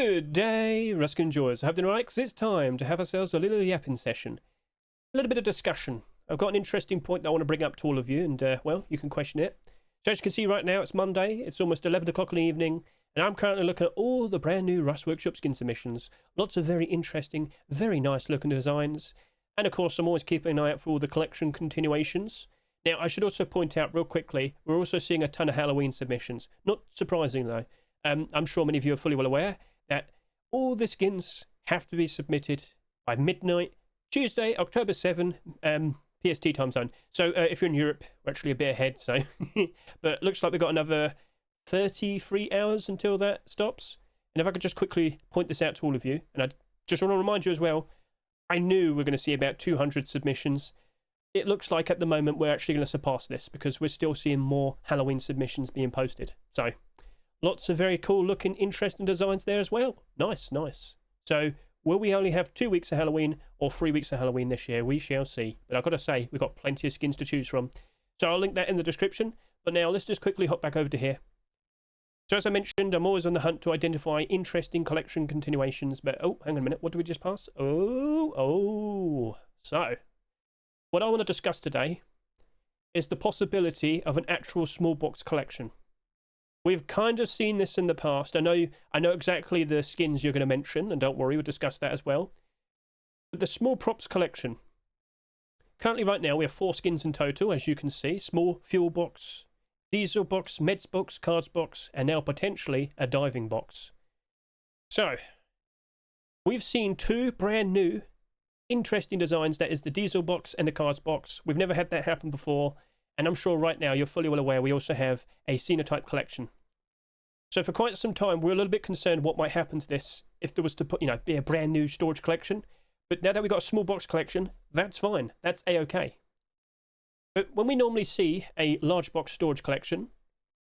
Good day, Ruskin enjoyers. I hope you're right, because it's time to have ourselves a little yapping session. A little bit of discussion. I've got an interesting point that I want to bring up to all of you, and, well, you can question it. So as you can see right now, it's Monday. It's almost 11 o'clock in the evening, and I'm currently looking at all the brand new Rust Workshop skin submissions. Lots of very interesting, very nice looking designs. And, of course, I'm always keeping an eye out for all the collection continuations. Now, I should also point out real quickly, we're also seeing a ton of Halloween submissions. Not surprising, though. I'm sure many of you are fully well aware that all the skins have to be submitted by midnight, Tuesday, October 7, PST time zone. So if you're in Europe, we're actually a bit ahead. So, but it looks like we've got another 33 hours until that stops. And if I could just quickly point this out to all of you, and I just want to remind you as well, I knew we're going to see about 200 submissions. It looks like at the moment we're actually going to surpass this because we're still seeing more Halloween submissions being posted. So lots of very cool looking, interesting designs there as well. Nice, nice. So will we only have 2 weeks of Halloween or 3 weeks of Halloween this year? We shall see. But I've got to say, we've got plenty of skins to choose from. So I'll link that in the description. But now let's just quickly hop back over to here. So as I mentioned, I'm always on the hunt to identify interesting collection continuations. But, oh, hang on a minute. What did we just pass? Oh. So what I want to discuss today is the possibility of an actual small box collection. We've kind of seen this in the past. I know exactly the skins you're going to mention, and don't worry, we'll discuss that as well. But the small props collection. Currently, right now, we have 4 skins in total, as you can see. Small fuel box, diesel box, meds box, cards box, and now potentially a diving box. So, we've seen 2 brand new, interesting designs. That is the diesel box and the cards box. We've never had that happen before. And I'm sure right now you're fully well aware we also have a Sinotype collection. So for quite some time, we're a little bit concerned what might happen to this if there was to be a brand new storage collection. But now that we've got a small box collection, that's fine. That's A-okay. But when we normally see a large box storage collection,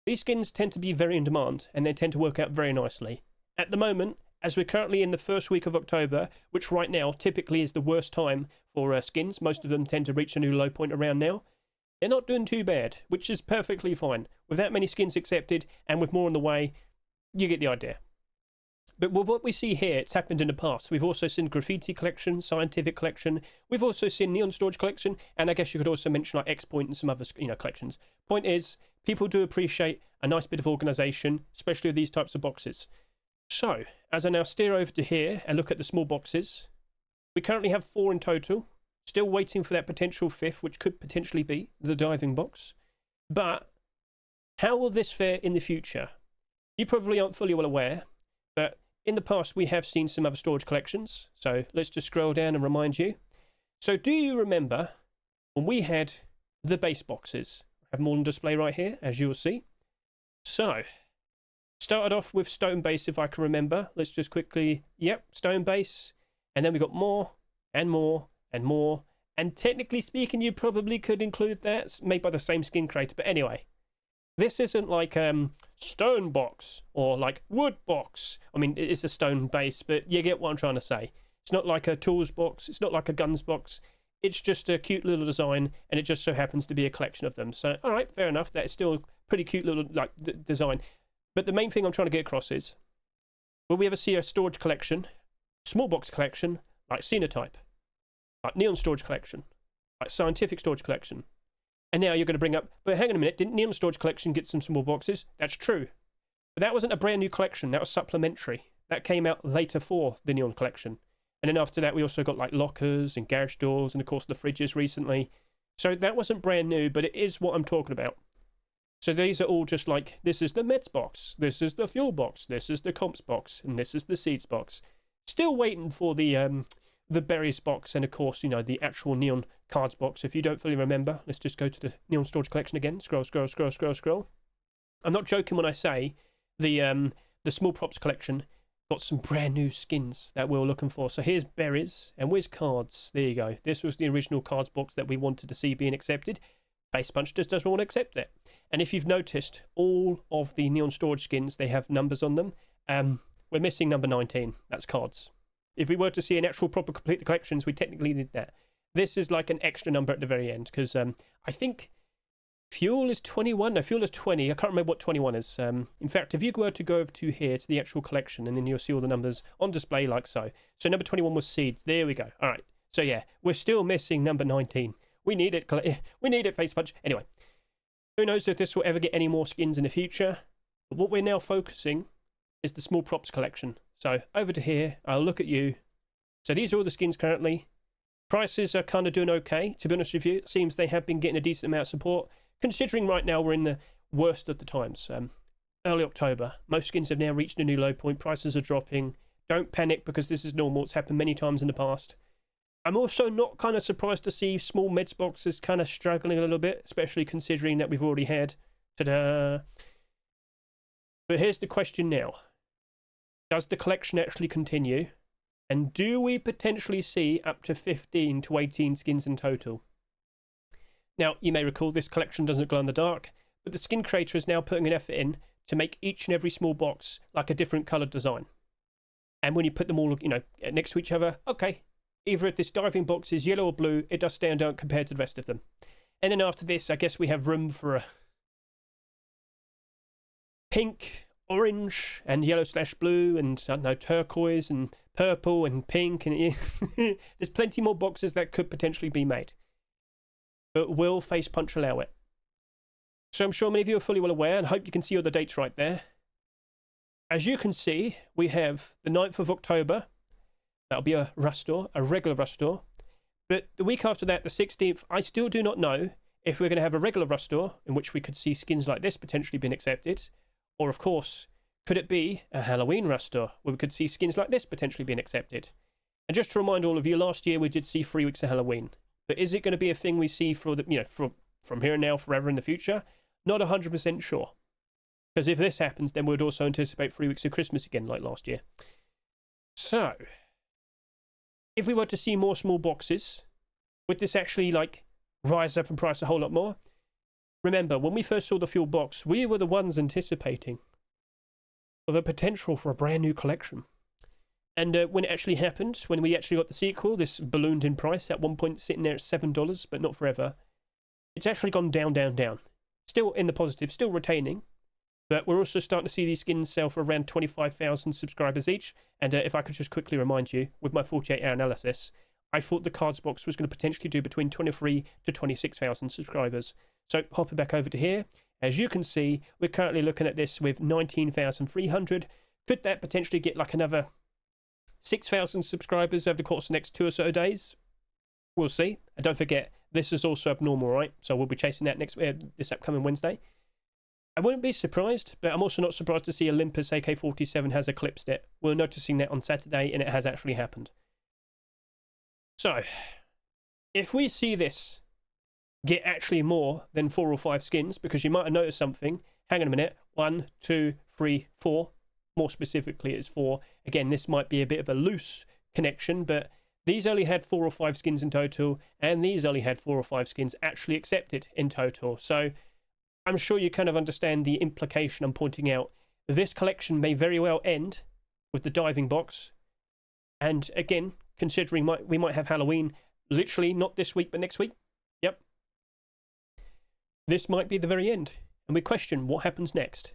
these skins tend to be very in demand and they tend to work out very nicely. At the moment, as we're currently in the first week of October, which right now typically is the worst time for skins, most of them tend to reach a new low point around now. They're not doing too bad, which is perfectly fine. With that many skins accepted and with more on the way, you get the idea. But with what we see here, it's happened in the past. We've also seen graffiti collection, scientific collection. We've also seen neon storage collection, and I guess you could also mention like X Point and some other collections. Point is, people do appreciate a nice bit of organisation, especially with these types of boxes. So, as I now steer over to here and look at the small boxes, we currently have 4 in total. Still waiting for that potential 5th, which could potentially be the diving box. But how will this fare in the future? You probably aren't fully well aware, but in the past we have seen some other storage collections. So let's just scroll down and remind you. So do you remember when we had the base boxes? I have them all on display right here, as you'll see. So started off with stone base, if I can remember. Let's just quickly, yep, stone base. And then we got more and more and more, and technically speaking you probably could include that made by the same skin creator, but anyway, this isn't like stone box or like wood box. I mean, it is a stone base, but you get what I'm trying to say. It's not like a tools box, it's not like a guns box, it's just a cute little design, and it just so happens to be a collection of them. So all right, fair enough, that is still a pretty cute little like design. But the main thing I'm trying to get across is, will we ever see a storage collection, small box collection like Sinotype, like neon storage collection, like scientific storage collection? And now you're going to bring up, but hang on a minute, didn't neon storage collection get some small boxes? That's true. But that wasn't a brand new collection, that was supplementary. That came out later for the neon collection. And then after that we also got like lockers and garage doors and of course the fridges recently. So that wasn't brand new, but it is what I'm talking about. So these are all just like, this is the meds box, this is the fuel box, this is the comps box, and this is the seeds box. Still waiting for the berries box, and of course, the actual neon cards box. If you don't fully remember, let's just go to the neon storage collection again. Scroll, scroll, scroll, scroll, scroll. I'm not joking when I say the small props collection got some brand new skins that we were looking for. So here's berries, and where's cards? There you go. This was the original cards box that we wanted to see being accepted. Base Punch just doesn't want to accept it. And if you've noticed, all of the neon storage skins, they have numbers on them. We're missing number 19. That's cards. If we were to see an actual proper complete the collections, we technically need that. This is like an extra number at the very end, because I think Fuel is 21. No, fuel is 20. I can't remember what 21 is. In fact, if you were to go over to here to the actual collection, and then you'll see all the numbers on display like so. So number 21 was seeds. There we go. All right. So yeah, we're still missing number 19. We need it. We need it, Face Punch. Anyway, who knows if this will ever get any more skins in the future. But what we're now focusing is the small props collection. So over to here, I'll look at you. So these are all the skins currently. Prices are kind of doing okay. To be honest with you, it seems they have been getting a decent amount of support. Considering right now we're in the worst of the times, early October, most skins have now reached a new low point, prices are dropping. Don't panic because this is normal, it's happened many times in the past. I'm also not kind of surprised to see small meds boxes kind of struggling a little bit, especially considering that we've already had, ta-da. But here's the question now. Does the collection actually continue? And do we potentially see up to 15 to 18 skins in total? Now, you may recall this collection doesn't glow in the dark, but the skin creator is now putting an effort in to make each and every small box like a different coloured design. And when you put them all, next to each other, okay, either if this diving box is yellow or blue, it does stand out compared to the rest of them. And then after this, I guess we have room for a pink, orange, and yellow/blue, and I don't know, turquoise, and purple, and pink, and there's plenty more boxes that could potentially be made. But will Face Punch allow it? So I'm sure many of you are fully well aware, and hope you can see all the dates right there. As you can see, we have the 9th of October. That'll be a Rustor, a regular Rustor. But the week after that, the 16th, I still do not know if we're going to have a regular Rustor, in which we could see skins like this potentially being accepted. Or, of course, could it be a Halloween Rustor, where we could see skins like this potentially being accepted? And just to remind all of you, last year we did see 3 weeks of Halloween. But is it going to be a thing we see for the, from here and now forever in the future? Not 100% sure. Because if this happens, then we'd also anticipate 3 weeks of Christmas again, like last year. So, if we were to see more small boxes, would this actually, rise up in price a whole lot more? Remember, when we first saw the fuel box, we were the ones anticipating for the potential for a brand new collection. And when it actually happened, when we actually got the sequel, this ballooned in price, at one point sitting there at $7, but not forever. It's actually gone down, down, down. Still in the positive, still retaining. But we're also starting to see these skins sell for around 25,000 subscribers each. And if I could just quickly remind you, with my 48-hour analysis, I thought the cards box was going to potentially do between 23 to 26,000 subscribers. So hopping back over to here, as you can see, we're currently looking at this with 19,300. Could that potentially get another 6,000 subscribers over the course of the next 2 or so days? We'll see. And don't forget, this is also abnormal, right? So we'll be chasing that this upcoming Wednesday. I wouldn't be surprised, but I'm also not surprised to see Olympus AK-47 has eclipsed it. We're noticing that on Saturday, and it has actually happened. So, if we see this get actually more than 4 or 5 skins, because you might have noticed something. Hang on a minute. 1, 2, 3, 4. More specifically, it's 4. Again, this might be a bit of a loose connection, but these only had 4 or 5 skins in total, and these only had 4 or 5 skins actually accepted in total. So I'm sure you kind of understand the implication I'm pointing out. This collection may very well end with the diving box. And again, considering we might have Halloween literally not this week, but next week. Yep. This might be the very end. And we question what happens next.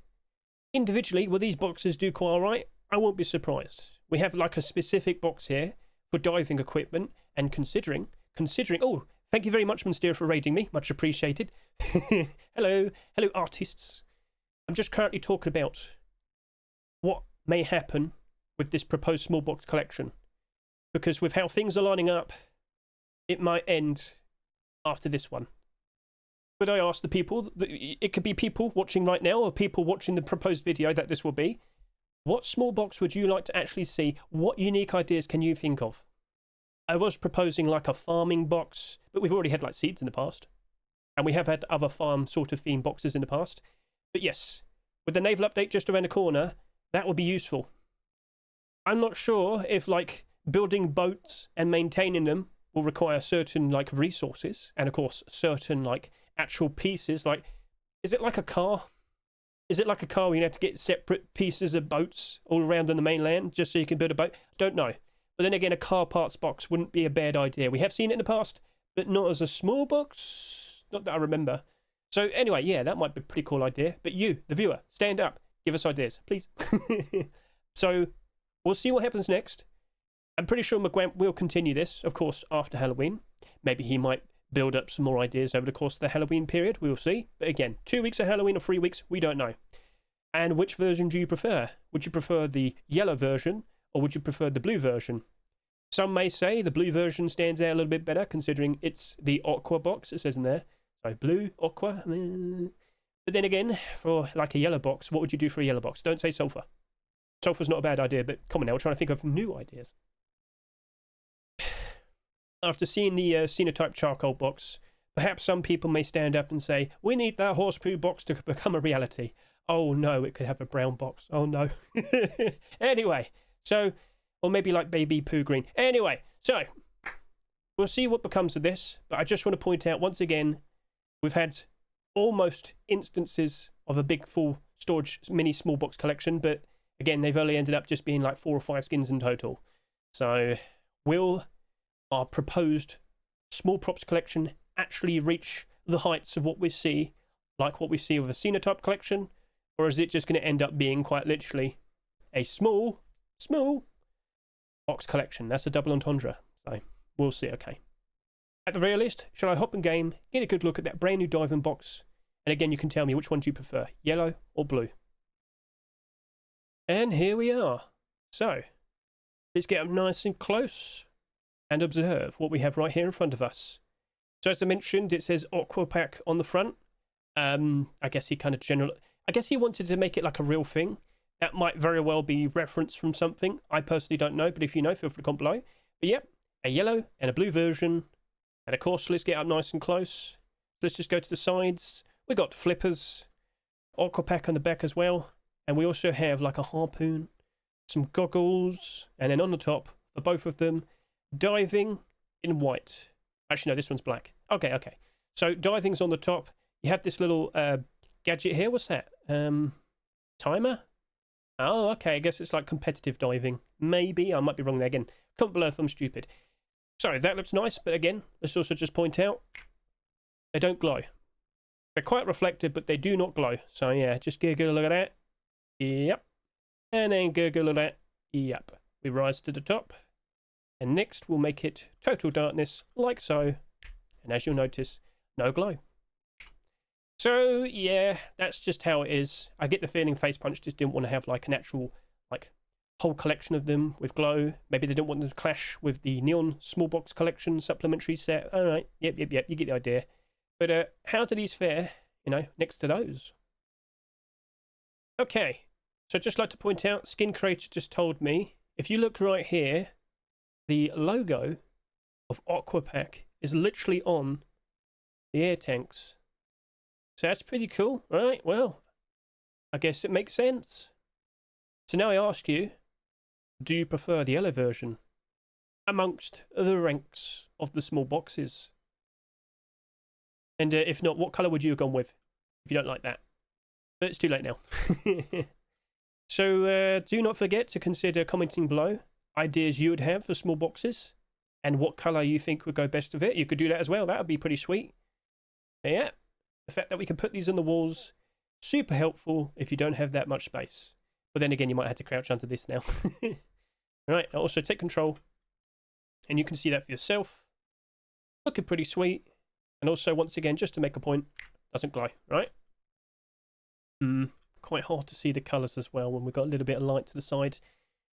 Individually, will these boxes do quite alright? I won't be surprised. We have a specific box here for diving equipment, and considering, oh, thank you very much, Monsteer, for raiding me. Much appreciated. Hello, artists. I'm just currently talking about what may happen with this proposed small box collection. Because with how things are lining up, it might end after this one. But I ask the people, it could be people watching right now, or people watching the proposed video that this will be, what small box would you like to actually see? What unique ideas can you think of? I was proposing a farming box, but we've already had seeds in the past. And we have had other farm sort of theme boxes in the past. But yes, with the naval update just around the corner, that would be useful. I'm not sure if building boats and maintaining them will require certain resources, and of course certain actual pieces. Is it like a car? Is it like a car where you have to get separate pieces of boats all around on the mainland just so you can build a boat? Don't know. But then again, a car parts box wouldn't be a bad idea. We have seen it in the past, but not as a small box. Not that I remember. So anyway, yeah, that might be a pretty cool idea. But you, the viewer, stand up. Give us ideas, please. So we'll see what happens next. I'm pretty sure McGwamp will continue this, of course, after Halloween. Maybe he might build up some more ideas over the course of the Halloween period. We will see. But again, 2 weeks of Halloween or 3 weeks, we don't know. And which version do you prefer? Would you prefer the yellow version or would you prefer the blue version? Some may say the blue version stands out a little bit better considering it's the aqua box, it says in there. So blue, aqua. But then again, for like a yellow box, what would you do for a yellow box? Don't say sulfur. Sulfur's not a bad idea, but come on now, we're trying to think of new ideas. After seeing the Sinotype charcoal box, perhaps some people may stand up and say, we need that horse poo box to become a reality. Oh no, it could have a brown box. Oh no. Anyway, so, or maybe like baby poo green. Anyway, so, we'll see what becomes of this. But I just want to point out once again, we've had almost instances of a big full storage mini small box collection. But again, they've only ended up just being like 4 or 5 skins in total. So, will our proposed small props collection actually reach the heights of what we see, like what we see with a Sinotype collection? Or is it just going to end up being quite literally a small box collection? That's a double entendre. So we'll see, okay. At the very least, shall I hop in game, get a good look at that brand new diving box? And again, you can tell me which one do you prefer, yellow or blue? And here we are. So let's get up nice and close and observe what we have right here in front of us. So as I mentioned, it says Aqua Pack on the front. I guess he I guess he wanted to make it like a real thing. That might very well be reference from something. I personally don't know, but if you know, feel free to comment below. But yep, a yellow and a blue version. And of course, let's get up nice and close. Let's just go to the sides. We got flippers, Aqua Pack on the back as well. And we also have like a harpoon, some goggles, and then on the top, for both of them, diving in white. Actually, no, this one's black. Okay. So diving's on the top. You have this little gadget here. What's that? Timer? Oh, okay. I guess it's like competitive diving. Maybe. I might be wrong there again. Comment below if I'm stupid. So that looks nice, but again, let's also just point out they don't glow. They're quite reflective, but they do not glow. So yeah, just get a good look at that. Yep. And then get a good look at that. Yep. We rise to the top. And next we'll make it total darkness, like so. And as you'll notice, no glow. So yeah, that's just how it is. I get the feeling Face Punch just didn't want to have like an actual like whole collection of them with glow. Maybe they didn't want them to clash with the Neon Small Box Collection supplementary set. Alright, yep, you get the idea. But how do these fare, you know, next to those? Okay, so I'd just like to point out, Skin Creator just told me, if you look right here, the logo of Aqua Pack is literally on the air tanks. So that's pretty cool, right? Well, I guess it makes sense. So now I ask you, do you prefer the yellow version amongst the ranks of the small boxes? And if not, what colour would you have gone with if you don't like that? But it's too late now. So do not forget to consider commenting below ideas you would have for small boxes and what colour you think would go best with it. You could do that as well. That would be pretty sweet. But yeah, the fact that we can put these on the walls, super helpful if you don't have that much space. But then again, you might have to crouch under this now. Right, I'll also take control. And you can see that for yourself. Looking pretty sweet. And also, once again, just to make a point, doesn't glow, right? Quite hard to see the colours as well when we've got a little bit of light to the side.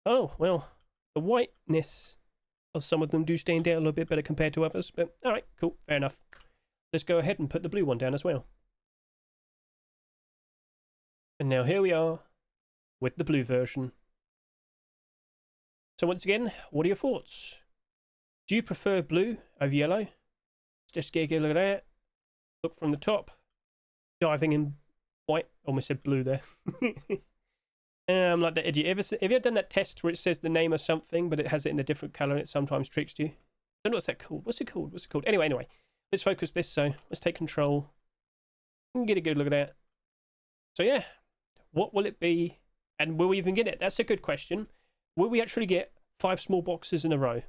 Oh, well, the whiteness of some of them do stand out a little bit better compared to others. But, alright, cool, fair enough. Let's go ahead and put the blue one down as well. And now here we are with the blue version. So once again, what are your thoughts? Do you prefer blue over yellow? Just get a good look at that. Look from the top. Diving in white. Almost said blue there. Like that idiot. Have you ever done that test where it says the name of something, but it has it in a different colour and it sometimes tricks you? I don't know what's that called. What's it called? Anyway. Let's focus this. So let's take control. And get a good look at that. So yeah. What will it be? And will we even get it? That's a good question. Will we actually get 5 small boxes in a row?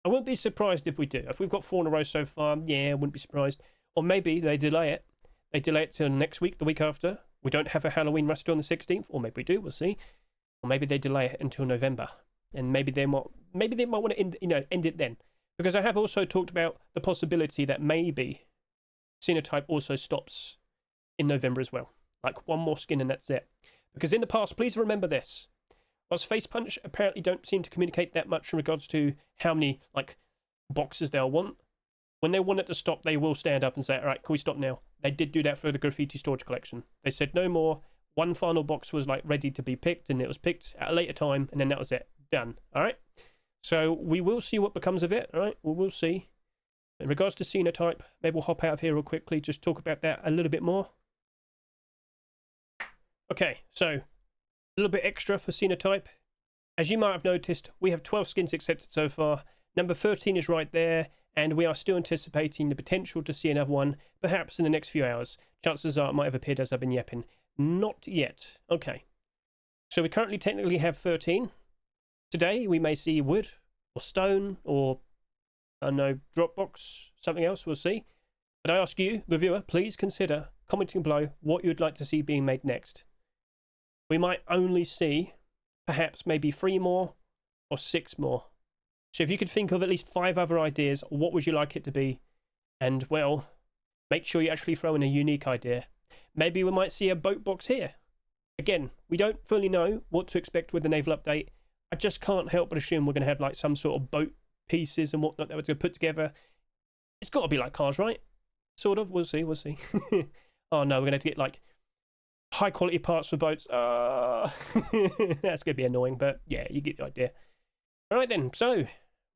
I wouldn't be surprised if we do. If we've got 4 in a row so far, yeah, I wouldn't be surprised. Or maybe they delay it. they delay it till next week, the week after. We don't have a Halloween roster on the 16th, or maybe we do, we'll see. Or maybe they delay it until November. And maybe they might want to end it then. Because I have also talked about the possibility that maybe Sinotype also stops in November as well. Like one more skin and that's it. Because in the past, please remember this. Whilst Face Punch apparently don't seem to communicate that much in regards to how many like boxes they'll want, when they want it to stop, they will stand up and say, all right, can we stop now? They did do that for the Graffiti Storage Collection. They said no more. One final box was like ready to be picked, and it was picked at a later time, and then that was it. Done. All right? So we will see what becomes of it, all right? We will see. In regards to Sinotype, maybe we'll hop out of here real quickly, just talk about that a little bit more. Okay, so a little bit extra for Sinotype. As you might have noticed, we have 12 skins accepted so far. Number 13 is right there, and we are still anticipating the potential to see another one, perhaps in the next few hours. Chances are it might have appeared as I've been yapping. Not yet. Okay. So we currently technically have 13. Today we may see wood, or stone, or, I don't know, Dropbox, something else, we'll see. But I ask you, the viewer, please consider commenting below what you'd like to see being made next. We might only see, perhaps, maybe 3 more, or 6 more. So if you could think of at least 5 other ideas, what would you like it to be? And, well, make sure you actually throw in a unique idea. Maybe we might see a boat box here. Again, we don't fully know what to expect with the naval update. I just can't help but assume we're going to have like some sort of boat pieces and whatnot that we're going to put together. It's got to be like cars, right? Sort of. We'll see. We'll see. Oh, no, we're going to have to get like high quality parts for boats. That's going to be annoying, but yeah, you get the idea. All right then, so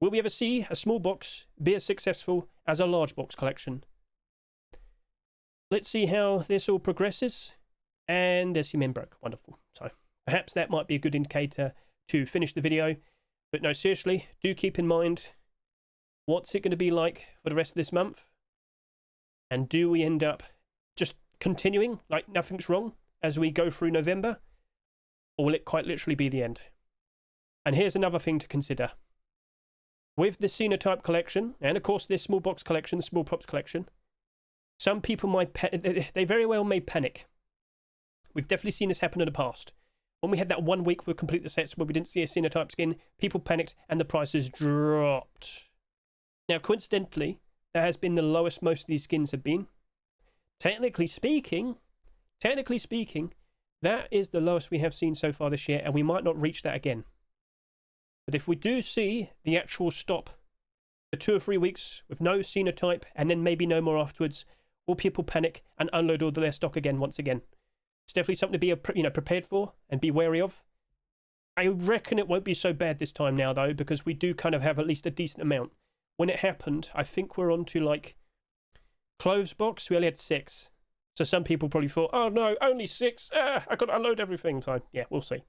will we ever see a small box be as successful as a large box collection? Let's see how this all progresses. And there's your men broke. Wonderful. So perhaps that might be a good indicator to finish the video. But no, seriously, do keep in mind, what's it going to be like for the rest of this month? And do we end up just continuing like nothing's wrong as we go through November? Or will it quite literally be the end? And here's another thing to consider. With the Sinotype collection, and of course this small box collection, the small props collection, some people might, they very well may panic. We've definitely seen this happen in the past. When we had that 1 week with complete the sets where we didn't see a Sinotype skin, people panicked and the prices dropped. Now, coincidentally, that has been the lowest most of these skins have been. Technically speaking, that is the lowest we have seen so far this year, and we might not reach that again. But if we do see the actual stop for 2 or 3 weeks with no Sinotype and then maybe no more afterwards, will people panic and unload all their stock again once again? It's definitely something to be prepared for and be wary of. I reckon it won't be so bad this time now, though, because we do kind of have at least a decent amount. When it happened, I think we're on to, like, clothes box. We only had 6. So some people probably thought, oh, no, only 6. I got to unload everything. So, yeah, we'll see.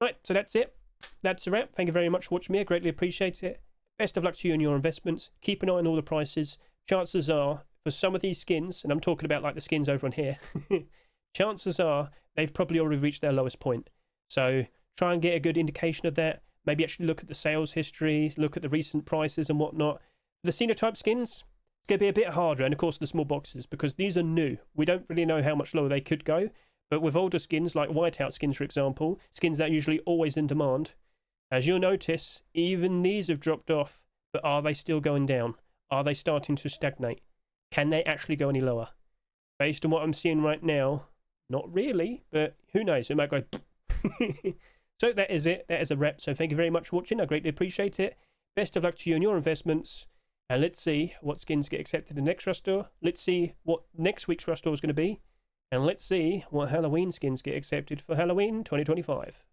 Right, so that's it. That's a wrap. Thank you very much for watching me. I greatly appreciate it. Best of luck to you and your investments. Keep an eye on all the prices. Chances are, for some of these skins, and I'm talking about, like, the skins over on here, chances are they've probably already reached their lowest point. So try and get a good indication of that. Maybe actually look at the sales history, look at the recent prices and whatnot. The Sinotype skins, it's going to be a bit harder, and of course the small boxes, because these are new. We don't really know how much lower they could go. But with older skins, like whiteout skins, for example, skins that are usually always in demand, as you'll notice, even these have dropped off. But are they still going down? Are they starting to stagnate? Can they actually go any lower? Based on what I'm seeing right now, not really, but who knows? It might go. So that is it. That is a wrap. So thank you very much for watching. I greatly appreciate it. Best of luck to you and your investments. And let's see what skins get accepted in the next Rustore. Let's see what next week's Rustore is going to be. And let's see what Halloween skins get accepted for Halloween 2025.